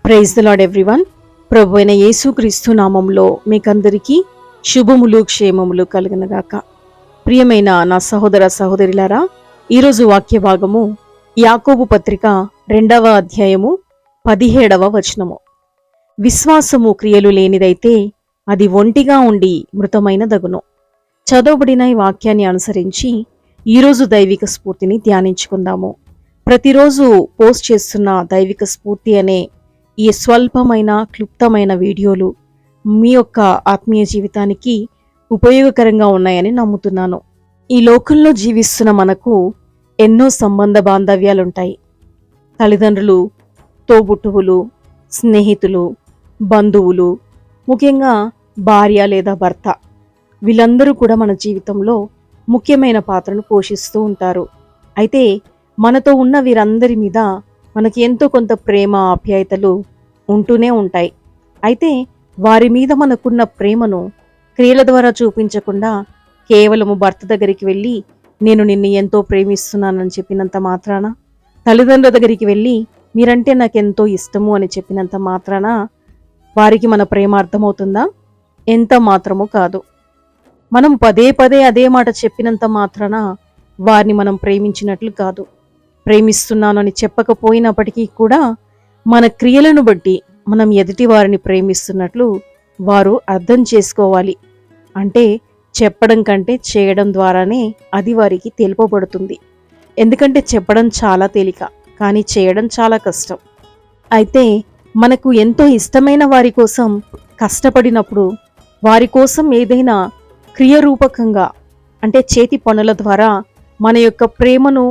Praise the Lord everyone. ప్రభు అయిన యేసుక్రీస్తు నామంలో మీకందరికీ శుభములు క్షేమములు కలుగునగాక. ప్రియమైన నా సహోదర సహోదరులారా, ఈరోజు వాక్య భాగము యాకోబు పత్రిక 2వ అధ్యాయము 17వ వచనము. విశ్వాసము క్రియలు లేనిదైతే అది ఒంటిగా ఉండి మృతమైన దగును. చదవబడిన ఈ వాక్యాన్ని అనుసరించి ఈరోజు దైవిక స్ఫూర్తిని ధ్యానించుకుందాము. ప్రతిరోజు పోస్ట్ చేస్తున్న దైవిక స్ఫూర్తి అనే ఈ స్వల్పమైన క్లుప్తమైన వీడియోలు మీ యొక్క ఆత్మీయ జీవితానికి ఉపయోగకరంగా ఉన్నాయని నమ్ముతున్నాను. ఈ లోకంలో జీవిస్తున్న మనకు ఎన్నో సంబంధ బాంధవ్యాలుంటాయి. తల్లిదండ్రులు, తోబుట్టువులు, స్నేహితులు, బంధువులు, ముఖ్యంగా భార్య లేదా భర్త, వీళ్ళందరూ కూడా మన జీవితంలో ముఖ్యమైన పాత్రను పోషిస్తూ ఉంటారు. అయితే మనతో ఉన్న వీరందరి మీద మనకి ఎంతో కొంత ప్రేమ ఆప్యాయతలు ఉంటూనే ఉంటాయి. అయితే వారి మీద మనకున్న ప్రేమను క్రియల ద్వారా చూపించకుండా కేవలము భర్త దగ్గరికి వెళ్ళి నేను నిన్ను ఎంతో ప్రేమిస్తున్నానని చెప్పినంత మాత్రాన, తల్లిదండ్రుల దగ్గరికి వెళ్ళి మీరంటే నాకెంతో ఇష్టము అని చెప్పినంత మాత్రాన వారికి మన ప్రేమ అర్థమవుతుందా? ఎంత మాత్రము కాదు. మనం పదే పదే అదే మాట చెప్పినంత మాత్రాన వారిని మనం ప్రేమించినట్లు కాదు. ప్రేమిస్తున్నాను అని చెప్పకపోయినప్పటికీ కూడా మన క్రియలను బట్టి మనం ఎదుటి వారిని ప్రేమిస్తున్నట్లు వారు అర్థం చేసుకోవాలి. అంటే చెప్పడం కంటే చేయడం ద్వారానే అది వారికి తెలుపబడుతుంది. ఎందుకంటే చెప్పడం చాలా తేలిక, కానీ చేయడం చాలా కష్టం. అయితే మనకు ఎంతో ఇష్టమైన వారి కోసం కష్టపడినప్పుడు, వారి కోసం ఏదైనా క్రియరూపకంగా అంటే చేతి పనుల ద్వారా మన యొక్క ప్రేమను,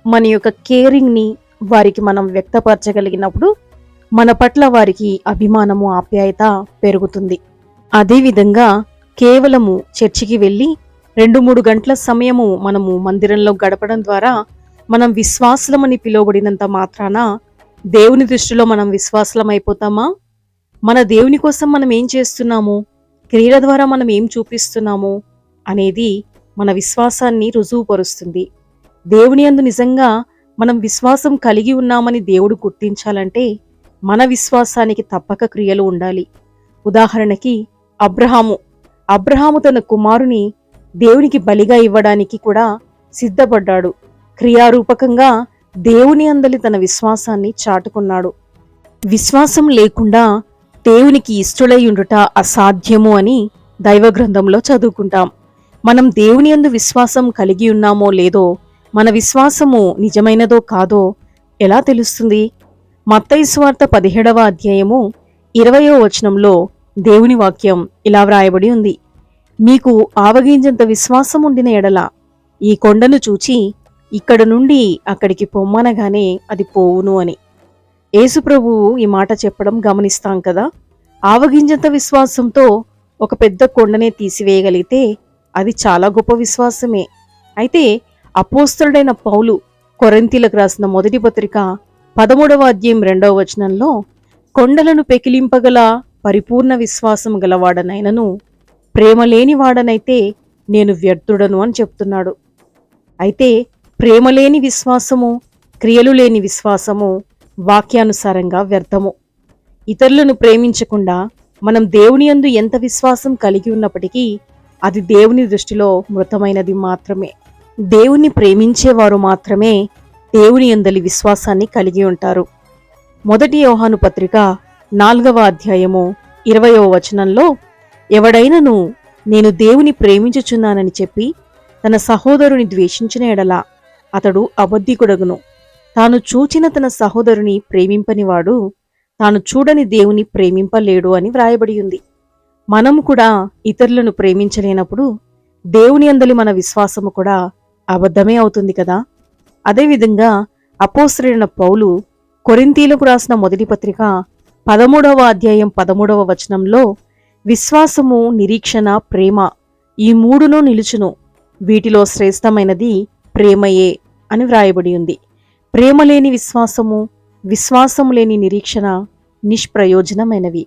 మన యొక్క కేరింగ్ని వారికి మనం వ్యక్తపరచగలిగినప్పుడు మన పట్ల వారికి అభిమానము, ఆప్యాయత పెరుగుతుంది. అదేవిధంగా కేవలము చర్చికి వెళ్ళి 2-3 గంటల సమయము మనము మందిరంలో గడపడం ద్వారా మనం విశ్వాసులమని పిలువబడినంత మాత్రాన దేవుని దృష్టిలో మనం విశ్వాసులమైపోతామా? మన దేవుని కోసం మనం ఏం చేస్తున్నాము, క్రియల ద్వారా మనం ఏం చూపిస్తున్నాము అనేది మన విశ్వాసాన్ని రుజువుపరుస్తుంది. దేవుని యందు నిజంగా మనం విశ్వాసం కలిగి ఉన్నామని దేవుడు గుర్తించాలంటే మన విశ్వాసానికి తప్పక క్రియలు ఉండాలి. ఉదాహరణకి అబ్రహాము తన కుమారుని దేవునికి బలిగా ఇవ్వడానికి కూడా సిద్ధపడ్డాడు. క్రియారూపకంగా దేవుని అందలి తన విశ్వాసాన్ని చాటుకున్నాడు. విశ్వాసం లేకుండా దేవునికి ఇష్టలై ఉండుట అసాధ్యము అని దైవ గ్రంథంలో చదువుకుంటాం. మనం దేవుని యందు విశ్వాసం కలిగి ఉన్నామో లేదో, మన విశ్వాసము నిజమైనదో కాదో ఎలా తెలుస్తుంది? మత్తయి సువార్త 17వ అధ్యాయము 20వ వచనంలో దేవుని వాక్యం ఇలా వ్రాయబడి ఉంది. మీకు ఆవగింజంత విశ్వాసం ఉండిన ఎడల ఈ కొండను చూచి ఇక్కడ నుండి అక్కడికి పొమ్మనగానే అది పోవును అని. యేసుప్రభువు ఈ మాట చెప్పడం గమనిస్తాం కదా. ఆవగింజంత విశ్వాసంతో ఒక పెద్ద కొండనే తీసివేయగలిగితే అది చాలా గొప్ప విశ్వాసమే. అయితే అపోస్తలుడైన పౌలు కొరింథీలకు రాసిన మొదటి పత్రిక 13వ అధ్యాయం 2వ వచనంలో కొండలను పెకిలింపగల పరిపూర్ణ విశ్వాసం గలవాడనైనను ప్రేమ లేని వాడనైతే నేను వ్యర్థుడను అని చెప్తున్నాడు. అయితే ప్రేమ లేని విశ్వాసము, క్రియలు లేని విశ్వాసము వాక్యానుసారంగా వ్యర్థము. ఇతరులను ప్రేమించకుండా మనం దేవుని యందు ఎంత విశ్వాసం కలిగి ఉన్నప్పటికీ అది దేవుని దృష్టిలో మృతమైనది మాత్రమే. దేవుని ప్రేమించేవారు మాత్రమే దేవుని యందలి విశ్వాసాన్ని కలిగి ఉంటారు. మొదటి యోహాను పత్రిక 4వ అధ్యాయము 20వ వచనంలో ఎవడైనను నేను దేవుని ప్రేమించుచున్నానని చెప్పి తన సహోదరుని ద్వేషించిన ఎడల అతడు అబద్ధికుడగును. తాను చూచిన తన సహోదరుని ప్రేమింపనివాడు తాను చూడని దేవుని ప్రేమింపలేడు అని వ్రాయబడి ఉంది. మనము కూడా ఇతరులను ప్రేమించలేనప్పుడు దేవుని యందలి మన విశ్వాసము కూడా అబద్ధమే అవుతుంది కదా. అదేవిధంగా అపోస్తలుడైన పౌలు కొరింథీలకు రాసిన మొదటి పత్రిక 13వ అధ్యాయం 13వ వచనంలో విశ్వాసము, నిరీక్షణ, ప్రేమ ఈ మూడును నిలుచును, వీటిలో శ్రేష్టమైనది ప్రేమయే అని వ్రాయబడి ఉంది. ప్రేమ లేని విశ్వాసము, విశ్వాసము లేని నిరీక్షణ నిష్ప్రయోజనమైనవి.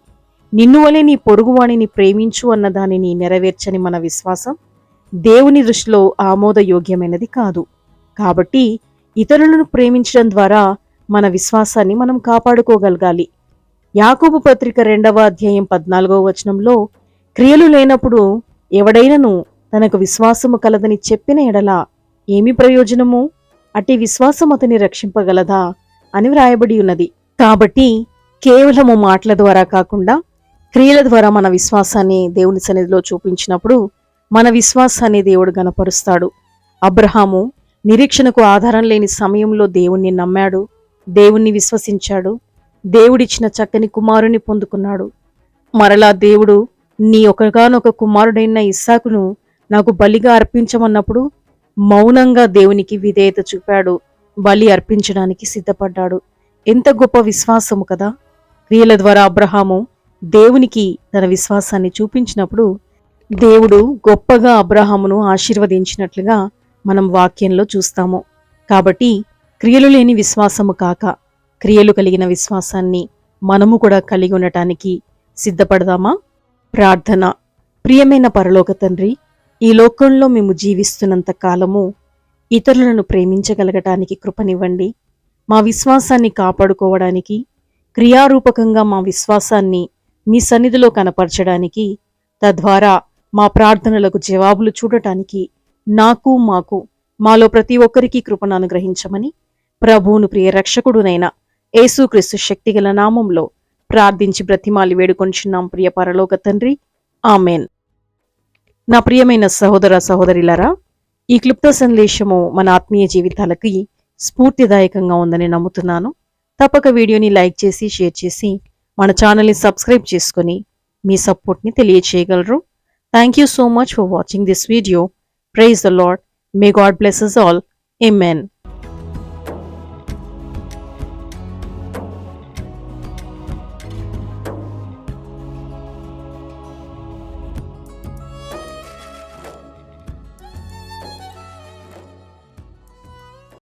నిన్ను వలె నీ పొరుగువాణిని ప్రేమించు అన్న దానిని నెరవేర్చని మన విశ్వాసం దేవుని దృష్టిలో ఆమోదయోగ్యమైనది కాదు. కాబట్టి ఇతరులను ప్రేమించడం ద్వారా మన విశ్వాసాన్ని మనం కాపాడుకోగలగాలి. యాకోబు పత్రిక 2వ అధ్యాయం 14వ వచనంలో క్రియలు లేనప్పుడు ఎవడైనను తనకు విశ్వాసము కలదని చెప్పిన ఎడల ఏమి ప్రయోజనము? అట్టి విశ్వాసం అతని రక్షింపగలదా అని వ్రాయబడి ఉన్నది. కాబట్టి కేవలము మాటల ద్వారా కాకుండా క్రియల ద్వారా మన విశ్వాసాన్ని దేవుని సన్నిధిలో చూపించినప్పుడు మన విశ్వాసాన్ని దేవుడు గణపరుస్తాడు. అబ్రహాము నిరీక్షణకు ఆధారం లేని సమయంలో దేవుణ్ణి నమ్మాడు, దేవుణ్ణి విశ్వసించాడు, దేవుడిచ్చిన చక్కని కుమారుని పొందుకున్నాడు. మరలా దేవుడు నీ ఒకగానొక కుమారుడైన ఇస్సాకును నాకు బలిగా అర్పించమన్నప్పుడు మౌనంగా దేవునికి విధేయత చూపాడు, బలి అర్పించడానికి సిద్ధపడ్డాడు. ఎంత గొప్ప విశ్వాసము కదా! క్రియల ద్వారా అబ్రహాము దేవునికి తన విశ్వాసాన్ని చూపించినప్పుడు దేవుడు గొప్పగా అబ్రహామును ఆశీర్వదించినట్లుగా మనం వాక్యంలో చూస్తాము. కాబట్టి క్రియలు లేని విశ్వాసము కాక క్రియలు కలిగిన విశ్వాసాన్ని మనము కూడా కలిగి ఉండటానికి సిద్ధపడదామా? ప్రార్థన. ప్రియమైన పరలోక తండ్రి, ఈ లోకంలో మేము జీవిస్తున్నంత కాలము ఇతరులను ప్రేమించగలగటానికి కృపనివ్వండి. మా విశ్వాసాన్ని కాపాడుకోవడానికి, క్రియారూపకంగా మా విశ్వాసాన్ని మీ సన్నిధిలో కనపరచడానికి, తద్వారా మా ప్రార్థనలకు జవాబులు చూడటానికి మాకు మాలో ప్రతి ఒక్కరికి కృపను అనుగ్రహించమని ప్రభువును ప్రియ రక్షకుడునైన యేసుక్రీస్తు శక్తిగల నామంలో ప్రార్థించి బ్రతిమాలి వేడుకొంచున్నాం ప్రియ పరలోక తండ్రి. ఆమెన్. నా ప్రియమైన సహోదర సహోదరిలారా, ఈ క్లుప్త సందేశము మన ఆత్మీయ జీవితాలకి స్ఫూర్తిదాయకంగా ఉందని నమ్ముతున్నాను. తప్పక వీడియోని లైక్ చేసి షేర్ చేసి మన ఛానల్ని సబ్స్క్రైబ్ చేసుకొని మీ సపోర్ట్ని తెలియచేయగలరు. Thank you so much for watching this video. Praise the Lord. May God bless us all. Amen.